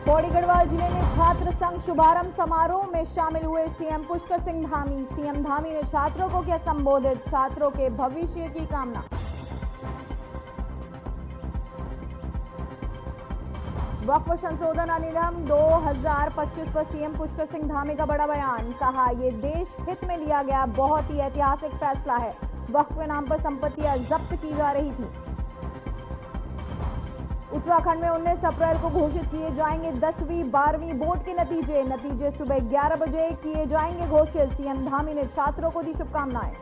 पौड़ी गढ़वाल जिले में छात्र संघ शुभारंभ समारोह में शामिल हुए सीएम पुष्कर सिंह धामी। सीएम धामी ने छात्रों को किया संबोधित, छात्रों के भविष्य की कामना। वक्फ संशोधन अधिनियम 2025 पर सीएम पुष्कर सिंह धामी का बड़ा बयान, कहा यह देश हित में लिया गया बहुत ही ऐतिहासिक फैसला है। वक्फ के नाम पर संपत्तियां जब्त की जा रही थी। उत्तराखंड में 19 अप्रैल को घोषित किए जाएंगे 10वीं 12वीं बोर्ड के नतीजे सुबह 11 बजे किए जाएंगे घोषित। सीएम धामी ने छात्रों को दी शुभकामनाएं।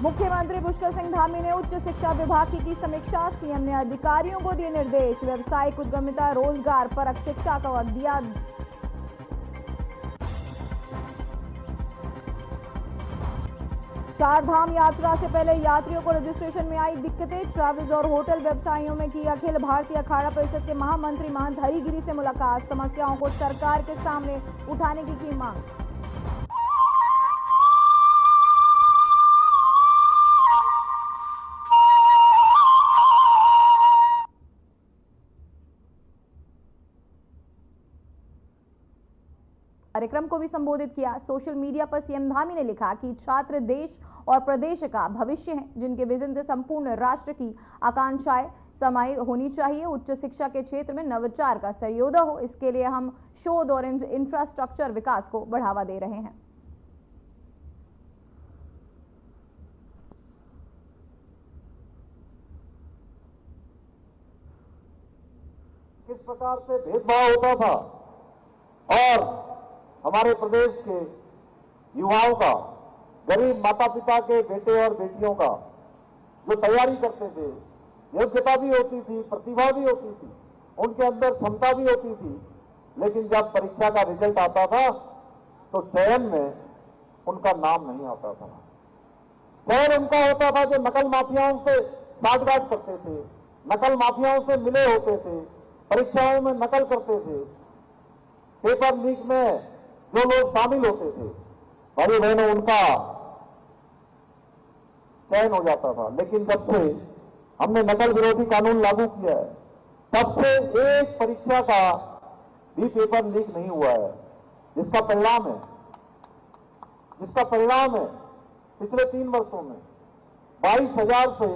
मुख्यमंत्री पुष्कर सिंह धामी ने उच्च शिक्षा विभाग की समीक्षा। सीएम ने अधिकारियों को दिए निर्देश, व्यवसायिक उद्यमिता रोजगार परक शिक्षा का दिया। चार धाम यात्रा से पहले यात्रियों को रजिस्ट्रेशन में आई दिक्कतें। ट्रैवल्स और होटल व्यवसायियों में की अखिल भारतीय अखाड़ा परिषद के महामंत्री महंत हरिगिरी से मुलाकात। समस्याओं को सरकार के सामने उठाने की मांग। कार्यक्रम को भी संबोधित किया। सोशल मीडिया पर सीएम धामी ने लिखा कि छात्र देश और प्रदेश का भविष्य हैं, जिनके विजन से संपूर्ण राष्ट्र की आकांक्षाएं समाई होनी चाहिए। उच्च शिक्षा के क्षेत्र में नवाचार का सर्वोदय हो, इसके लिए हम शोध और इंफ्रास्ट्रक्चर विकास को बढ़ावा दे रहे हैं। किस प्रकार से भेदभाव होता था और हमारे प्रदेश के युवाओं का, गरीब माता पिता के बेटे और बेटियों का जो तैयारी करते थे, योग्यता भी होती थी, प्रतिभा भी होती थी, उनके अंदर क्षमता भी होती थी, लेकिन जब परीक्षा का रिजल्ट आता था तो चयन में उनका नाम नहीं आता था। चयन उनका होता था जो नकल माफियाओं से साठगांठ करते थे, नकल माफियाओं से मिले होते थे, परीक्षाओं में नकल करते थे, पेपर लीक में जो लोग शामिल होते थे, भाई बहनों, उनका चयन हो जाता था। लेकिन जब से हमने नकल विरोधी कानून लागू किया है, तब से एक परीक्षा का भी पेपर लीक नहीं हुआ है, जिसका परिणाम है पिछले 3 वर्षों में 22,000 से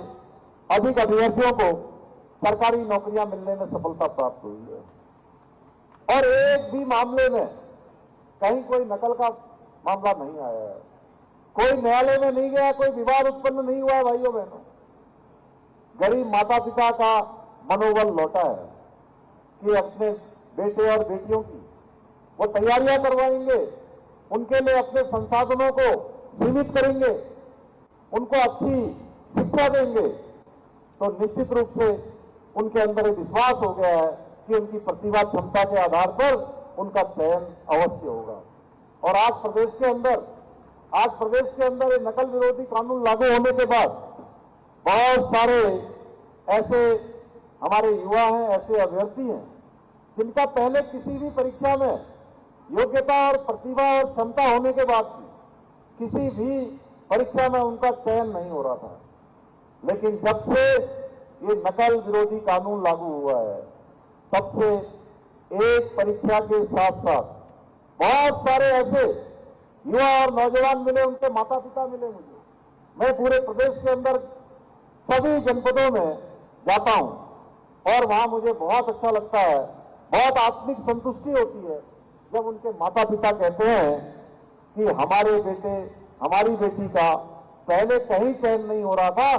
अधिक अभ्यर्थियों को सरकारी नौकरियां मिलने में सफलता प्राप्त हुई है और एक भी मामले में कहीं कोई नकल का मामला नहीं आया है, कोई न्यायालय में नहीं गया, कोई विवाद उत्पन्न नहीं हुआ है। भाइयों बहनों, गरीब माता पिता का मनोबल लौटा है कि अपने बेटे और बेटियों की वो तैयारियां करवाएंगे, उनके लिए अपने संसाधनों को सीमित करेंगे, उनको अच्छी शिक्षा देंगे, तो निश्चित रूप से उनके अंदर एक विश्वास हो गया है कि उनकी प्रतिभा क्षमता के आधार पर उनका चयन अवश्य होगा। और आज प्रदेश के अंदर एक नकल विरोधी कानून लागू होने के बाद बहुत सारे ऐसे हमारे युवा हैं, ऐसे अभ्यर्थी हैं, जिनका पहले किसी भी परीक्षा में योग्यता और प्रतिभा और क्षमता होने के बाद किसी भी परीक्षा में उनका चयन नहीं हो रहा था। लेकिन जब से ये नकल विरोधी कानून लागू हुआ है, तब से एक परीक्षा के साथ साथ बहुत सारे ऐसे युवा और नौजवान मिले, उनके माता पिता मिले मुझे। मैं पूरे प्रदेश के अंदर सभी जनपदों में जाता हूं और वहां मुझे बहुत अच्छा लगता है, बहुत आत्मिक संतुष्टि होती है जब उनके माता पिता कहते हैं कि हमारे बेटे, हमारी बेटी का पहले कहीं चयन नहीं हो रहा था,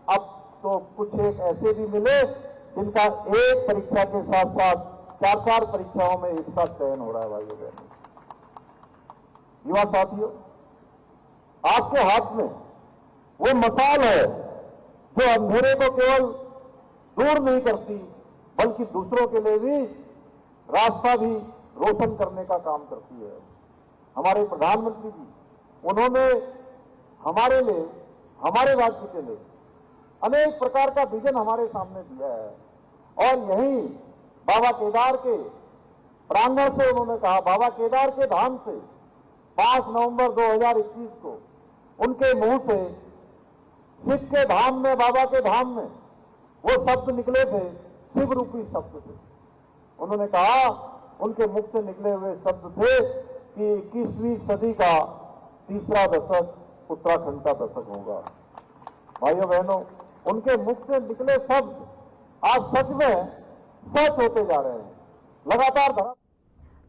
अब तो कुछ एक ऐसे भी मिले जिनका एक परीक्षा के साथ साथ 4 परीक्षाओं में एक साथ चयन हो रहा है। भाइयों बहनों, युवा साथियों, आपके हाथ में वो मशाल है जो अंधेरे को केवल दूर नहीं करती, बल्कि दूसरों के लिए भी रास्ता भी रोशन करने का काम करती है। हमारे प्रधानमंत्री जी, उन्होंने हमारे लिए, हमारे राज्य के लिए अनेक प्रकार का विजन हमारे सामने दिया है और यही बाबा केदार के प्रांगण से उन्होंने कहा, बाबा केदार के धाम से 5 नवंबर 2021 को उनके मुंह से शिव के धाम में, बाबा के धाम में वो शब्द निकले थे, शिव रूपी शब्द थे। उन्होंने कहा, उनके मुख से निकले हुए शब्द थे कि 21वीं सदी का तीसरा दशक उत्तराखंड का दशक होगा। भाइयों बहनों, उनके मुख से निकले शब्द आज सच में सच होते जा रहे हैं। लगातार धरा।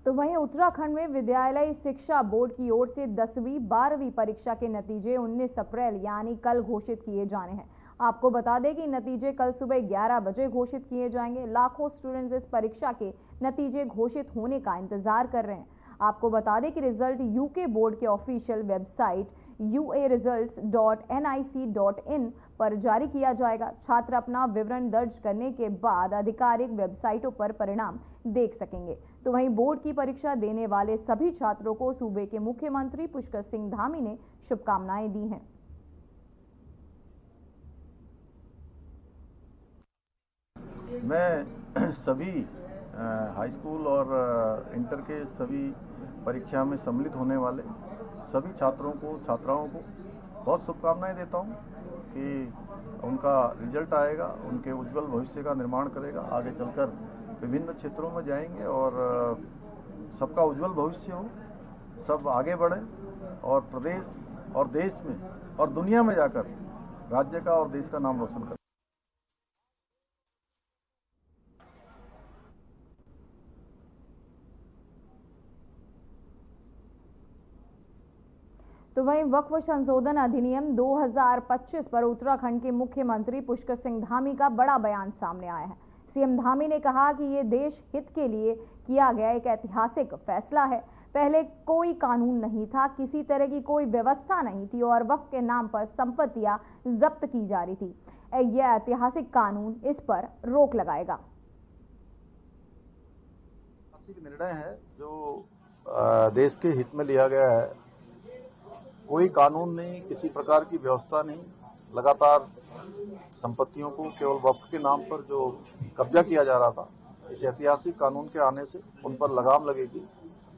तो वहीं उत्तराखंड में विद्यालय शिक्षा बोर्ड की ओर से 10वीं 12वीं परीक्षा के नतीजे 19 अप्रैल यानी कल घोषित किए जाने हैं। आपको बता दें कि नतीजे कल सुबह 11 बजे घोषित किए जाएंगे। लाखों स्टूडेंट्स इस परीक्षा के नतीजे घोषित होने का इंतजार कर रहे हैं। आपको बता दें कि रिजल्ट यूके बोर्ड के ऑफिशियल वेबसाइट uaresults.nic.in पर जारी किया जाएगा। छात्र अपना विवरण दर्ज करने के बाद आधिकारिक वेबसाइटों पर परिणाम देख सकेंगे। तो वहीं बोर्ड की परीक्षा देने वाले सभी छात्रों को सूबे के मुख्यमंत्री पुष्कर सिंह धामी ने शुभकामनाएं दी हैं। मैं सभी हाई स्कूल और इंटर के सभी परीक्षा में सम्मिलित होने वाले सभी छात्रों को, छात्राओं को बहुत शुभकामनाएं देता हूं कि उनका रिजल्ट आएगा, उनके उज्जवल भविष्य का निर्माण करेगा। आगे चलकर विभिन्न क्षेत्रों में जाएंगे और सबका उज्जवल भविष्य हो, सब आगे बढ़ें और प्रदेश और देश में और दुनिया में जाकर राज्य का और देश का नाम रोशन करें। तो वहीं वक्फ संशोधन अधिनियम 2025 पर उत्तराखंड के मुख्यमंत्री पुष्कर सिंह धामी का बड़ा बयान सामने आया है। सीएम धामी ने कहा कि ये देश हित के लिए किया गया एक ऐतिहासिक फैसला है। पहले कोई कानून नहीं था, किसी तरह की कोई व्यवस्था नहीं थी और वक्फ के नाम पर संपत्तियां जब्त की जा रही थी। यह ऐतिहासिक कानून इस पर रोक लगाएगा। ऐतिहासिक निर्णय है जो देश के हित में लिया गया है। कोई कानून नहीं, किसी प्रकार की व्यवस्था नहीं। लगातार संपत्तियों को केवल वक्फ के नाम पर जो कब्जा किया जा रहा था, इस ऐतिहासिक कानून के आने से उन पर लगाम लगेगी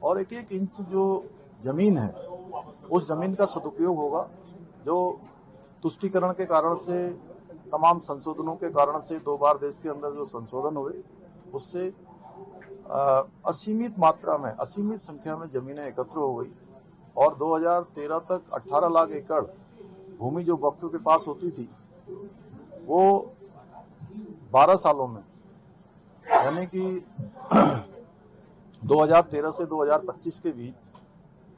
और एक एक इंच जो जमीन है उस जमीन का सदुपयोग होगा। जो तुष्टीकरण के कारण से, तमाम संशोधनों के कारण से 2 बार देश के अंदर जो संशोधन हुए, उससे असीमित मात्रा में, असीमित संख्या में जमीनें एकत्र हो गई और 2013 तक 18 लाख एकड़ भूमि जो वक्फ के पास होती थी वो 12 सालों में, यानी कि 2013 से 2025 के बीच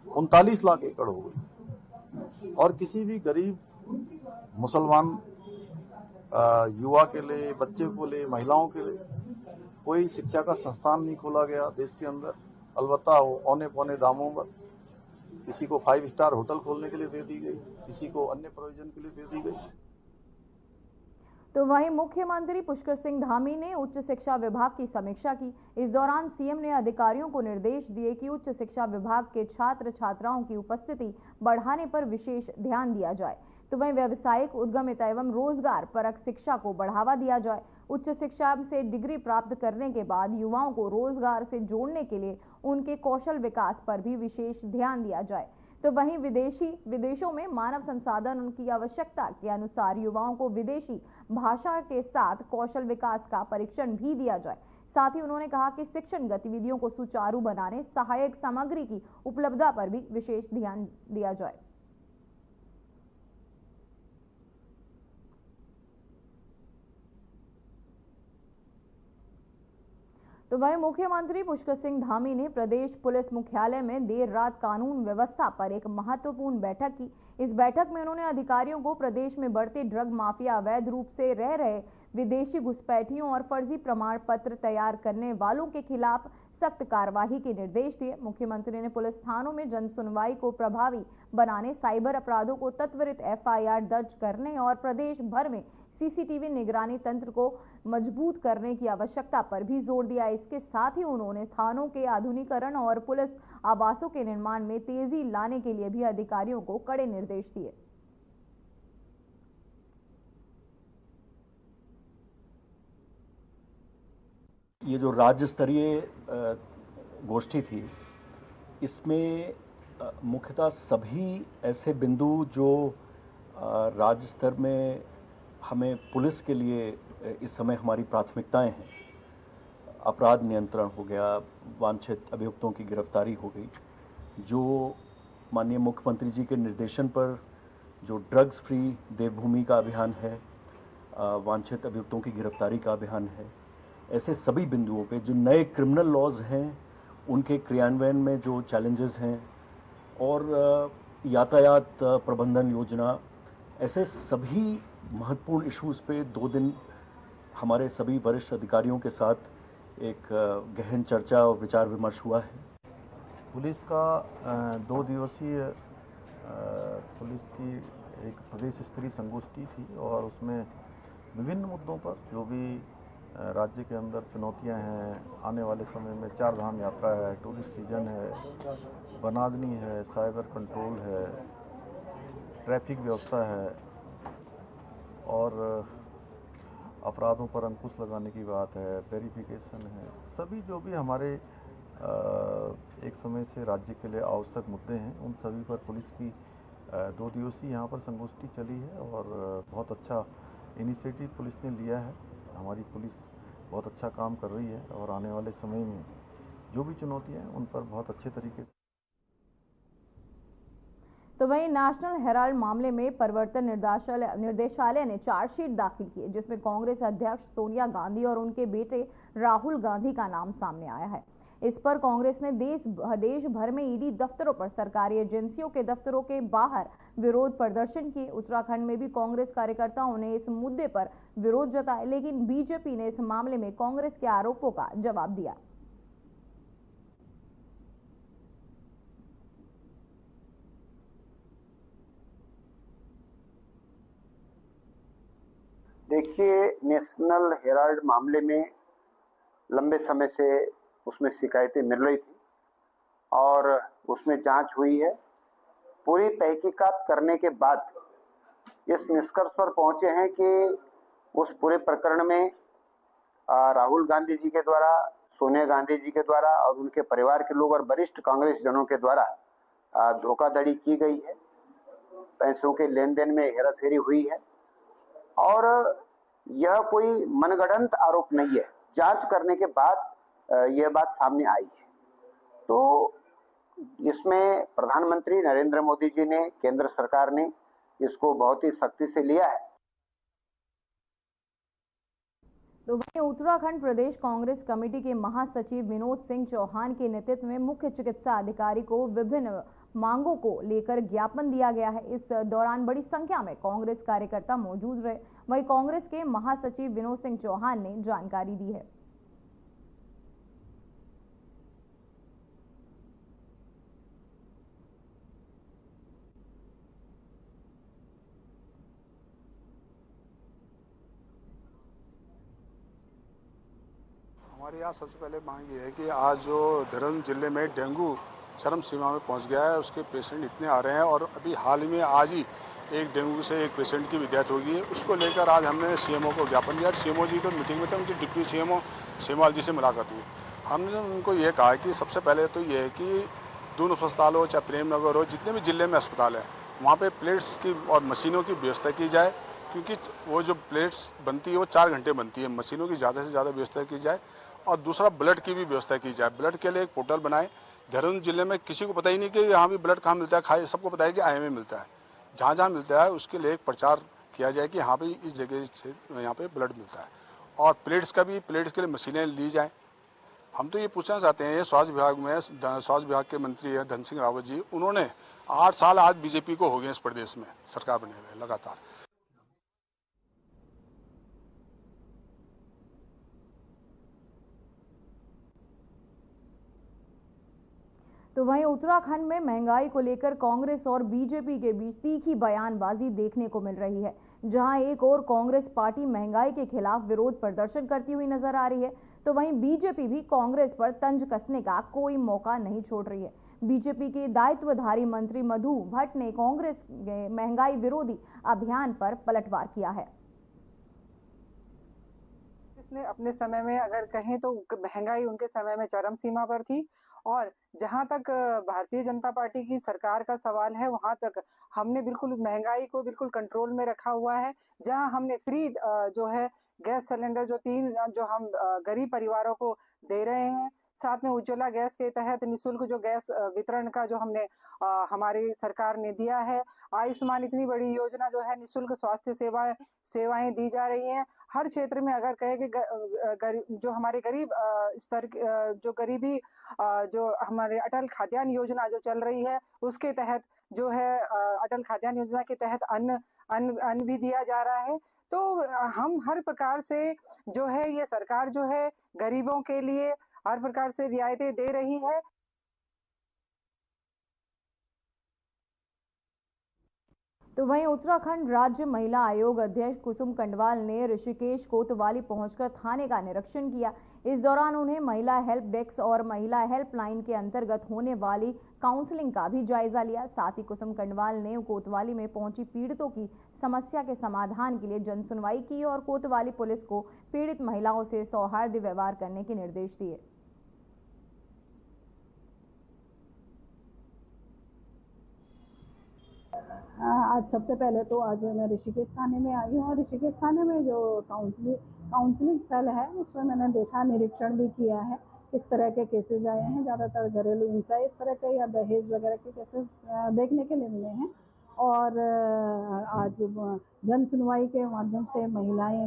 39 लाख एकड़ हो गई। और किसी भी गरीब मुसलमान युवा के लिए, बच्चे को लिए, महिलाओं के लिए कोई शिक्षा का संस्थान नहीं खोला गया देश के अंदर। अलबत्ता औने पौने दामों पर किसी को 5 स्टार होटल खोलने के लिए दे दी गई, किसी को अन्य प्रयोजन के लिए दे दी गई। तो वहीं मुख्यमंत्री पुष्कर सिंह धामी ने उच्च शिक्षा विभाग की समीक्षा की। इस दौरान सीएम ने अधिकारियों को निर्देश दिए कि उच्च शिक्षा विभाग के छात्र छात्राओं की उपस्थिति बढ़ाने पर विशेष ध्यान दिया जाए। तो वहीं व्यावसायिक, उद्यमिता एवं रोजगार परक शिक्षा को बढ़ावा दिया जाए। उच्च शिक्षा से डिग्री प्राप्त करने के बाद युवाओं को रोजगार से जोड़ने के लिए उनके कौशल विकास पर भी विशेष ध्यान दिया जाए। तो वहीं विदेशों में मानव संसाधन उनकी आवश्यकता के अनुसार युवाओं को विदेशी भाषा के साथ कौशल विकास का परीक्षण भी दिया जाए। साथ ही उन्होंने कहा कि शिक्षण गतिविधियों को सुचारू बनाने सहायक सामग्री की उपलब्धता पर भी विशेष ध्यान दिया जाए। तो वहीं मुख्यमंत्री पुष्कर सिंह धामी ने प्रदेश पुलिस मुख्यालय में देर रात कानून व्यवस्था पर एक महत्वपूर्ण बैठक की। इस बैठक में उन्होंने अधिकारियों को प्रदेश में बढ़ते ड्रग माफिया, अवैध रूप से रह रहे विदेशी घुसपैठियों और फर्जी प्रमाण पत्र तैयार करने वालों के खिलाफ सख्त कार्रवाई के निर्देश दिए। मुख्यमंत्री ने पुलिस थानों में जन सुनवाई को प्रभावी बनाने, साइबर अपराधों को त्वरित एफआईआर दर्ज करने और प्रदेश भर में सीसीटीवी निगरानी तंत्र को मजबूत करने की आवश्यकता पर भी जोर दिया। इसके साथ ही उन्होंने थानों के आधुनिकीकरण और पुलिस आवासों के निर्माण में तेजी लाने के लिए भी अधिकारियों को कड़े निर्देश दिए। ये जो राज्य स्तरीय गोष्ठी थी, इसमें मुख्यतः सभी ऐसे बिंदु जो राज्य स्तर में हमें पुलिस के लिए इस समय हमारी प्राथमिकताएं हैं। अपराध नियंत्रण हो गया, वांछित अभियुक्तों की गिरफ्तारी हो गई, जो माननीय मुख्यमंत्री जी के निर्देशन पर जो ड्रग्स फ्री देवभूमि का अभियान है, वांछित अभियुक्तों की गिरफ्तारी का अभियान है, ऐसे सभी बिंदुओं पे जो नए क्रिमिनल लॉज हैं उनके क्रियान्वयन में जो चैलेंजेस हैं और यातायात प्रबंधन योजना, ऐसे सभी महत्वपूर्ण इश्यूज़ पे 2 दिन हमारे सभी वरिष्ठ अधिकारियों के साथ एक गहन चर्चा और विचार विमर्श हुआ है। पुलिस का 2 दिवसीय पुलिस की एक प्रदेश स्तरीय संगोष्ठी थी और उसमें विभिन्न मुद्दों पर जो भी राज्य के अंदर चुनौतियां हैं, आने वाले समय में 4 धाम यात्रा है, टूरिस्ट सीजन है, वनाग्नि है, साइबर कंट्रोल है, ट्रैफिक व्यवस्था है और अपराधों पर अंकुश लगाने की बात है, वेरिफिकेशन है, सभी जो भी हमारे एक समय से राज्य के लिए आवश्यक मुद्दे हैं, उन सभी पर पुलिस की 2 दिवसीय यहाँ पर संगोष्ठी चली है और बहुत अच्छा इनिशिएटिव पुलिस ने लिया है। हमारी पुलिस बहुत अच्छा काम कर रही है और आने वाले समय में जो भी चुनौतियां हैं उन पर बहुत अच्छे तरीके से। तो वहीं नेशनल हेराल्ड मामले में प्रवर्तन निर्देशालय ने चार्जशीट दाखिल की है, जिसमें कांग्रेस अध्यक्ष सोनिया गांधी और उनके बेटे राहुल गांधी का नाम सामने आया है। इस पर कांग्रेस ने देश भर में ईडी दफ्तरों पर, सरकारी एजेंसियों के दफ्तरों के बाहर विरोध प्रदर्शन किए। उत्तराखंड में भी कांग्रेस कार्यकर्ताओं ने इस मुद्दे पर विरोध जताया, लेकिन बीजेपी ने इस मामले में कांग्रेस के आरोपों का जवाब दिया। देखिए, नेशनल हेराल्ड मामले में लंबे समय से उसमें शिकायतें मिल रही थी और उसमें जांच हुई है। पूरी तहकीकात करने के बाद इस निष्कर्ष पर पहुंचे हैं कि उस पूरे प्रकरण में राहुल गांधी जी के द्वारा, सोनिया गांधी जी के द्वारा और उनके परिवार के लोग और वरिष्ठ कांग्रेस जनों के द्वारा धोखाधड़ी की गई है, पैसों के लेन देन में हेराफेरी हुई है और यह कोई मनगढ़ंत आरोप नहीं है। जांच करने के बाद यह बात सामने आई है। तो इसमें प्रधानमंत्री नरेंद्र मोदी जी ने, केंद्र सरकार ने इसको बहुत ही सख्ती से लिया है। तो वहीं उत्तराखंड प्रदेश कांग्रेस कमेटी के महासचिव विनोद सिंह चौहान के नेतृत्व में मुख्य चिकित्सा अधिकारी को विभिन्न मांगों को लेकर ज्ञापन दिया गया है। इस दौरान बड़ी संख्या में कांग्रेस कार्यकर्ता मौजूद रहे। वहीं कांग्रेस के महासचिव विनोद सिंह चौहान ने जानकारी दी है। हमारे यहाँ सबसे पहले मांग ये है कि आज जो देहरादून जिले में डेंगू चरम सीमा में पहुंच गया है, उसके पेशेंट इतने आ रहे हैं और अभी हाल ही में आज ही एक डेंगू से एक पेशेंट की भी डेथ हो गई है। उसको लेकर आज हमने सीएमओ को ज्ञापन दिया। सीएमओ जी तो मीटिंग में थे, उनके डिप्टी सीएमओ सेमवाल जी से मुलाकात हुई। हमने उनको ये कहा कि सबसे पहले तो ये है कि दून अस्पताल हो चाहे प्रेमनगर हो, जितने भी जिले में अस्पताल है वहाँ पर प्लेट्स की और मशीनों की व्यवस्था की जाए, क्योंकि वो जो प्लेट्स बनती है वो 4 घंटे बनती है। मशीनों की ज़्यादा से ज़्यादा व्यवस्था की जाए और दूसरा ब्लड की भी व्यवस्था की जाए। ब्लड के लिए एक पोर्टल बनाए। देहरादून जिले में किसी को पता ही नहीं कि यहाँ भी ब्लड कहाँ मिलता है, खाए सबको पता है कि IMA मिलता है। जहाँ जहाँ मिलता है उसके लिए एक प्रचार किया जाए कि हाँ भाई इस जगह से यहाँ पे ब्लड मिलता है। और प्लेट्स का भी, प्लेट्स के लिए मशीनें ली जाएँ। हम तो ये पूछना चाहते हैं, स्वास्थ्य विभाग में स्वास्थ्य विभाग के मंत्री है धन सिंह रावत जी, उन्होंने 8 साल आज बीजेपी को हो गए इस प्रदेश में सरकार बने हुए लगातार। तो वहीं उत्तराखंड में महंगाई को लेकर कांग्रेस और बीजेपी के बीच तीखी बयानबाजी देखने को मिल रही है। जहां एक और कांग्रेस पार्टी महंगाई के खिलाफ विरोध प्रदर्शन करती हुई नजर आ रही है, तो वहीं बीजेपी भी कांग्रेस पर तंज कसने का कोई मौका नहीं छोड़ रही है। बीजेपी के दायित्वधारी मंत्री मधु भट्ट ने कांग्रेस के महंगाई विरोधी अभियान पर पलटवार किया है। इसने अपने समय में अगर कहें तो महंगाई उनके समय में चरम सीमा पर थी और जहां तक भारतीय जनता पार्टी की सरकार का सवाल है, वहां तक हमने बिल्कुल महंगाई को बिल्कुल कंट्रोल में रखा हुआ है। जहां हमने फ्री जो है गैस सिलेंडर जो हम गरीब परिवारों को दे रहे हैं, साथ में उज्ज्वला गैस के तहत निःशुल्क जो गैस वितरण का जो हमने हमारी सरकार ने दिया है। आयुष्मान इतनी बड़ी योजना जो है, निःशुल्क स्वास्थ्य सेवाएं दी जा रही हैं। हर क्षेत्र में अगर कहे कि जो हमारे गरीब स्तर जो गरीबी जो हमारे अटल खाद्यान्न योजना जो चल रही है, उसके तहत जो है अटल खाद्यान्न योजना के तहत अन्न भी दिया जा रहा है। तो हम हर प्रकार से जो है ये सरकार जो है गरीबों के लिए हर प्रकार से रियायतें दे रही है। तो वहीं उत्तराखंड राज्य महिला आयोग अध्यक्ष कुसुम कंडवाल ने ऋषिकेश कोतवाली पहुंचकर थाने का निरीक्षण किया। इस दौरान उन्हें महिला हेल्प डेस्क और महिला हेल्पलाइन के अंतर्गत होने वाली काउंसलिंग का भी जायजा लिया। साथ ही कुसुम कंडवाल ने कोतवाली में पहुंची पीड़ितों की समस्या के समाधान के लिए जनसुनवाई की और कोतवाली पुलिस को पीड़ित महिलाओं से सौहार्द व्यवहार करने के निर्देश दिए। आज सबसे पहले तो आज मैं ऋषिकेश थाने में आई हूँ और ऋषिकेश थाने में जो काउंसलिंग सेल है उसमें मैंने देखा, निरीक्षण भी किया है। इस तरह के केसेस आए हैं, ज़्यादातर घरेलू हिंसा इस तरह के या दहेज वगैरह के केसेस देखने के लिए मिले हैं। और आज जन सुनवाई के माध्यम से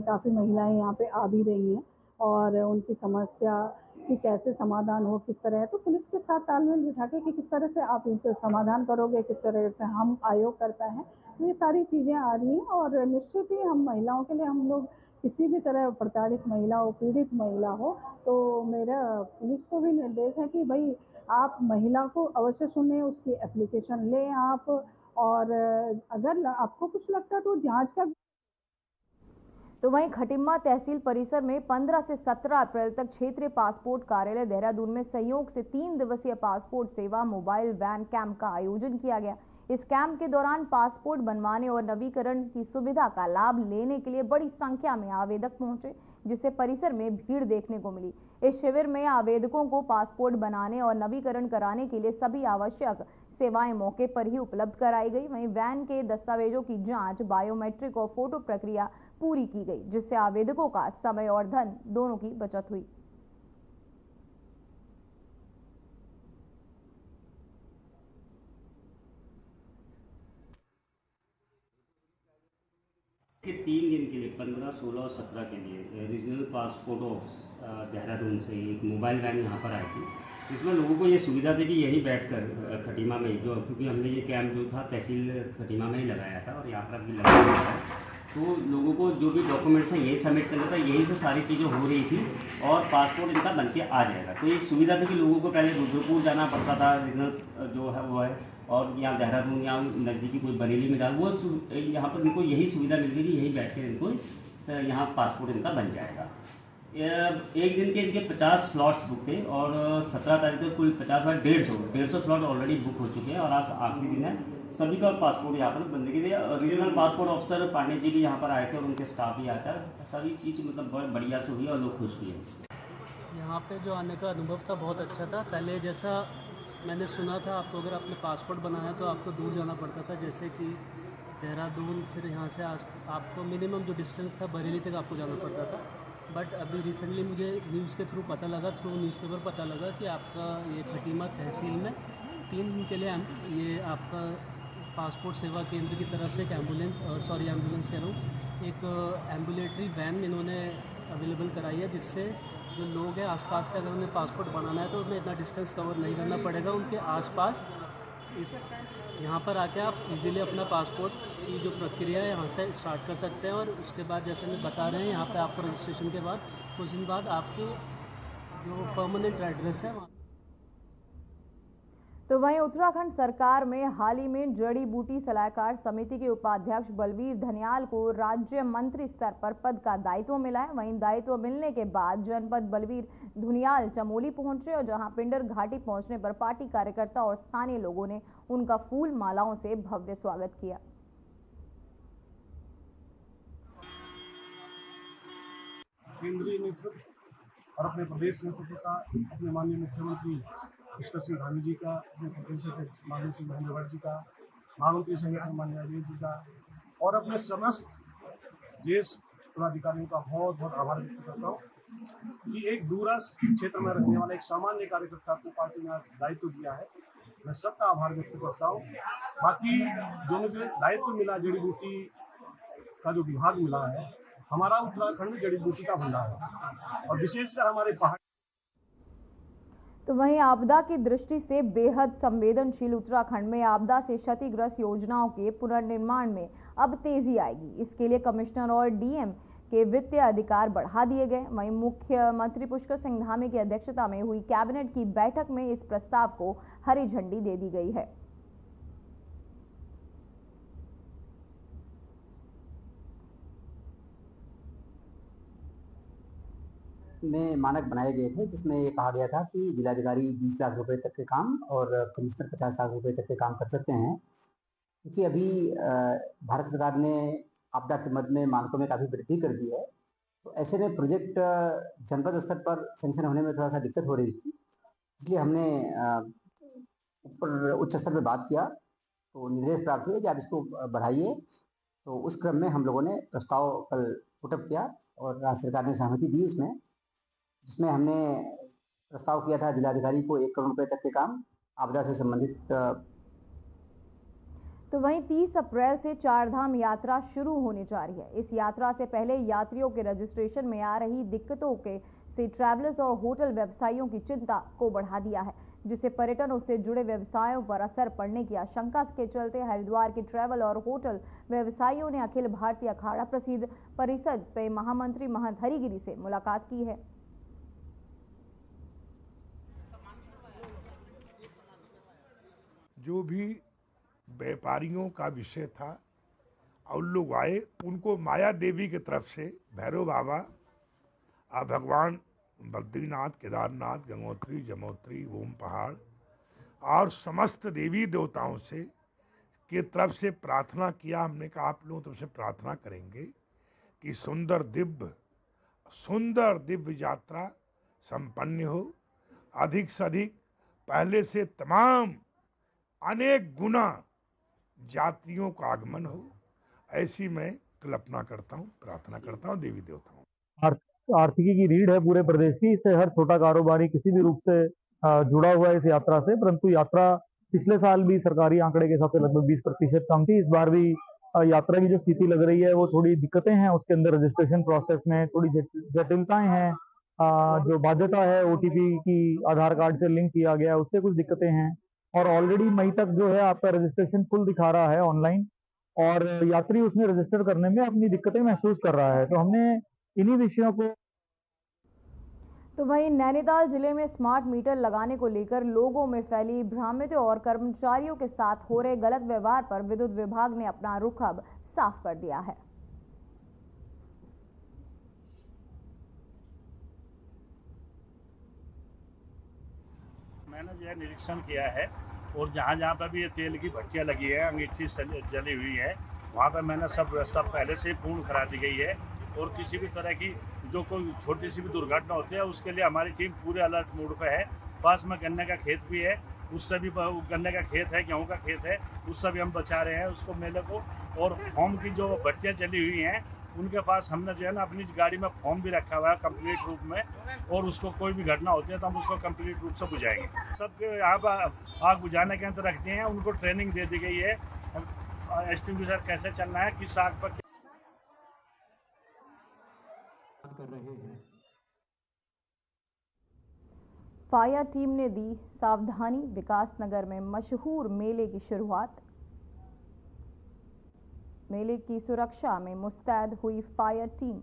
काफ़ी महिलाएं यहाँ पे आ भी रही हैं और उनकी समस्या कि कैसे समाधान हो, किस तरह है। तो पुलिस के साथ तालमेल बिठा के कि किस तरह से आप इनका समाधान करोगे, किस तरह से हम आयोग करता है, तो ये सारी चीज़ें आ रही हैं। और निश्चित ही हम महिलाओं के लिए, हम लोग किसी भी तरह प्रताड़ित महिला हो, पीड़ित महिला हो, तो मेरा पुलिस को भी निर्देश है कि भाई आप महिला को अवश्य सुने, उसकी एप्लीकेशन लें आप, और अगर आपको कुछ लगता है तो जाँच का। तो वहीं खटिम्मा तहसील परिसर में 15 से 17 अप्रैल तक क्षेत्रीय पासपोर्ट कार्यालय देहरादून में सहयोग से 3 दिवसीय पासपोर्ट सेवा मोबाइल वैन कैंप का आयोजन किया गया। इस कैंप के दौरान पासपोर्ट बनवाने और नवीकरण की सुविधा का लाभ लेने के लिए बड़ी संख्या में आवेदक पहुंचे, जिससे परिसर में भीड़ देखने को मिली। इस शिविर में आवेदकों को पासपोर्ट बनाने और नवीकरण कराने के लिए सभी आवश्यक सेवाएं मौके पर ही उपलब्ध कराई गई। वहीं वैन के दस्तावेजों की जांच, बायोमेट्रिक और फोटो प्रक्रिया पूरी की गई, जिससे आवेदकों का समय और धन दोनों की बचत हुई। कि 3 दिन के लिए 15, 16 और 17 के लिए रीजनल पासपोर्ट ऑफिस देहरादून से एक मोबाइल वैन यहाँ पर आई थी, जिसमें लोगों को ये सुविधा थी कि यहीं बैठकर खटीमा में जो, क्योंकि हमने ये कैंप जो था तहसील खटीमा में ही लगाया था और यहाँ पर भी लगाया था, तो लोगों को जो भी डॉक्यूमेंट्स हैं यही सबमिट करना था। यहीं से सारी चीज़ें हो रही थी और पासपोर्ट इनका बन के आ जाएगा। तो एक सुविधा थी कि लोगों को पहले रुद्रपुर जाना पड़ता था, रीजनल जो है वो है, और यहाँ देहरादून या नज़दीकी कोई बरेली में जाना, वो यहाँ पर इनको यही सुविधा मिल गई कि यहीं बैठ कर इनको यहाँ पासपोर्ट इनका बन जाएगा। एक दिन के इनके 50 स्लॉट्स बुक थे और 17 तारीख तक कुल 50 बार 150 स्लॉट ऑलरेडी बुक हो चुके हैं और आज आखिरी दिन है। सभी का पासपोर्ट यहाँ पर बनने के लिए regional passport officer Pandey ji भी यहाँ पर आए थे और उनके स्टाफ भी आया था। सारी चीज़ मतलब बहुत बढ़िया से हुई और लोग खुश भी हैं। यहाँ पे जो आने का अनुभव था बहुत अच्छा था। पहले जैसा मैंने सुना था, आपको अगर अपने पासपोर्ट बनाना है तो आपको दूर जाना पड़ता था, जैसे कि देहरादून, फिर यहाँ से आपको मिनिमम जो डिस्टेंस था बरेली तक आपको जाना पड़ता था। बट अभी रिसेंटली मुझे न्यूज़ के थ्रू पता लगा, थ्रू न्यूज़पेपर पता लगा कि आपका ये खटीमा तहसील में 3 दिन के लिए ये आपका पासपोर्ट सेवा केंद्र की तरफ से एक एम्बुलेंस कह रहा हूँ, एक एम्बुलेटरी वैन इन्होंने अवेलेबल कराई है, जिससे जो लोग हैं आसपास के, अगर उन्हें पासपोर्ट बनाना है तो उन्हें इतना डिस्टेंस कवर नहीं करना पड़ेगा। उनके आसपास यहाँ पर आके आप इजीली अपना पासपोर्ट की जो प्रक्रिया है यहाँ से स्टार्ट कर सकते हैं। और उसके बाद जैसे मैं बता रहे हैं, यहाँ पे आपको रजिस्ट्रेशन के बाद कुछ दिन बाद आपके जो परमानेंट एड्रेस है वहाँ। तो वहीं उत्तराखंड सरकार में हाल ही में जड़ी बूटी सलाहकार समिति के उपाध्यक्ष बलवीर धनियाल को राज्य मंत्री स्तर पर पद का दायित्व मिला है। वहीं दायित्व मिलने के बाद जनपद बलवीर धनियाल चमोली पहुंचे और जहां पिंडर घाटी पहुंचने पर पार्टी कार्यकर्ता और स्थानीय लोगों ने उनका फूल मालाओं से भव्य स्वागत किया। केंद्रीय नेतृत्व और अपने प्रदेश नेतृत्व का अपने माननीय मुख्यमंत्री पुष्कर सिंह धामी जी का, अपने प्रदेश अध्यक्ष माननीय श्री महेंद्र भट्ट जी का, महामंत्री संगठन माननीय अजय जी का और अपने समस्त ज्येष्ठ पदाधिकारियों का बहुत बहुत आभार व्यक्त करता हूँ कि एक दूरस्थ क्षेत्र में रहने वाला एक सामान्य कार्यकर्ता को पार्टी ने दायित्व दिया है। मैं सबका आभार व्यक्त करता हूँ। बाकी जो मुझे दायित्व मिला, जड़ी बूटी का जो विभाग मिला है, हमारा उत्तराखंड में जड़ी बूटी का भंडार है और विशेषकर हमारे पहाड़। तो वहीं आपदा की दृष्टि से बेहद संवेदनशील उत्तराखंड में आपदा से क्षतिग्रस्त योजनाओं के पुनर्निर्माण में अब तेजी आएगी। इसके लिए कमिश्नर और डीएम के वित्तीय अधिकार बढ़ा दिए गए। वहीं मुख्यमंत्री पुष्कर सिंह धामी की अध्यक्षता में हुई कैबिनेट की बैठक में इस प्रस्ताव को हरी झंडी दे दी गई है। में मानक बनाए गए थे, जिसमें ये कहा गया था कि जिलाधिकारी 20 लाख रुपए तक के काम और कमिश्नर 50 लाख रुपए तक के काम कर सकते हैं। क्योंकि अभी भारत सरकार ने आपदा के मद में मानकों में काफ़ी वृद्धि कर दी है, तो ऐसे में प्रोजेक्ट जनपद स्तर पर सेंक्शन होने में थोड़ा सा दिक्कत हो रही थी। इसलिए हमने ऊपर उच्च स्तर पर बात किया, तो निर्देश प्राप्त हुए कि आप इसको बढ़ाइए। तो उस क्रम में हम लोगों ने प्रस्ताव कल पुटअप किया और राज्य सरकार ने सहमति दी उसमें, जिसमें हमने प्रस्ताव किया था जिलाधिकारी को 1 करोड़ रुपए तक के काम आपदा से संबंधित। तो वहीं 30 अप्रैल से चारधाम यात्रा शुरू होने जा रही है। इस यात्रा से पहले यात्रियों के रजिस्ट्रेशन में आ रही दिक्कतों से ट्रैवलर्स और होटल व्यवसायियों की चिंता को बढ़ा दिया है, जिससे पर्यटन से जुड़े व्यवसायों पर असर पड़ने की आशंका के चलते हरिद्वार के ट्रैवल और होटल व्यवसायियों ने अखिल भारतीय अखाड़ा प्रसिद्ध परिषद पे महामंत्री महंत हरिगिरी से मुलाकात की है। जो भी व्यापारियों का विषय था और लोग आए, उनको माया देवी की तरफ से भैरव बाबा, भगवान बद्रीनाथ, केदारनाथ, गंगोत्री, जमोत्री, ओम पहाड़ और समस्त देवी देवताओं से की तरफ से प्रार्थना किया। हमने कहा आप लोगों तरफ से प्रार्थना करेंगे कि सुंदर दिव्य यात्रा संपन्न हो, अधिक से अधिक पहले से तमाम अनेक गुना यात्रियों का आगमन हो, ऐसी मैं कल्पना करता हूँ, प्रार्थना करता हूँ देवी देवताओं। आर्थिकी की रीढ़ है पूरे प्रदेश की, इससे हर छोटा कारोबारी किसी भी रूप से जुड़ा हुआ है इस यात्रा से। परंतु यात्रा पिछले साल भी सरकारी आंकड़े के हिसाब से लगभग 20% कम थी। इस बार भी यात्रा की जो स्थिति लग रही है वो थोड़ी दिक्कतें हैं, उसके अंदर रजिस्ट्रेशन प्रोसेस में थोड़ी जटिलताएं हैं। जो बाध्यता है ओटीपी की आधार कार्ड से लिंक किया गया, उससे कुछ दिक्कतें हैं। और ऑलरेडी मई तक जो है आपका रजिस्ट्रेशन फुल दिखा रहा है ऑनलाइन, और यात्री उसमें रजिस्टर करने में अपनी दिक्कतें महसूस कर रहा है। तो हमने इन्हीं विषयों को। तो वहीं नैनीताल जिले में स्मार्ट मीटर लगाने को लेकर लोगों में फैली भ्रांति और कर्मचारियों के साथ हो रहे गलत व्यवहार पर विद्युत विभाग ने अपना रुख अब साफ कर दिया है। मैंने जो है निरीक्षण किया है और जहाँ जहाँ पर भी ये तेल की भट्टियाँ लगी है, अंगीठी जली हुई है, वहाँ पर मैंने सब व्यवस्था पहले से ही पूर्ण करा दी गई है। और किसी भी तरह की जो कोई छोटी सी भी दुर्घटना होती है उसके लिए हमारी टीम पूरे अलर्ट मोड पे है। पास में गन्ने का खेत भी है, उससे भी गन्ने का खेत है, गेहूँ का खेत है, उससे भी हम बचा रहे हैं उसको मेले को। और फॉर्म की जो भट्टियाँ जली हुई हैं उनके पास हमने जो है ना अपनी गाड़ी में फॉर्म भी रखा हुआ है कंप्लीट रूप में, और उसको कोई भी घटना होती है तो हम उसको कंप्लीट रूप से बुझाएंगे। सबके यहाँ पर आग बुझाने के अंदर रखते हैं, उनको ट्रेनिंग दे दी गई है एक्सटिंग्विशर कैसे चलना है, किस आग पर कर रहे हैं। फायर टीम ने दी सावधानी, विकासनगर में मशहूर मेले की शुरुआत। मेले की सुरक्षा में मुस्तैद हुई फायर टीम।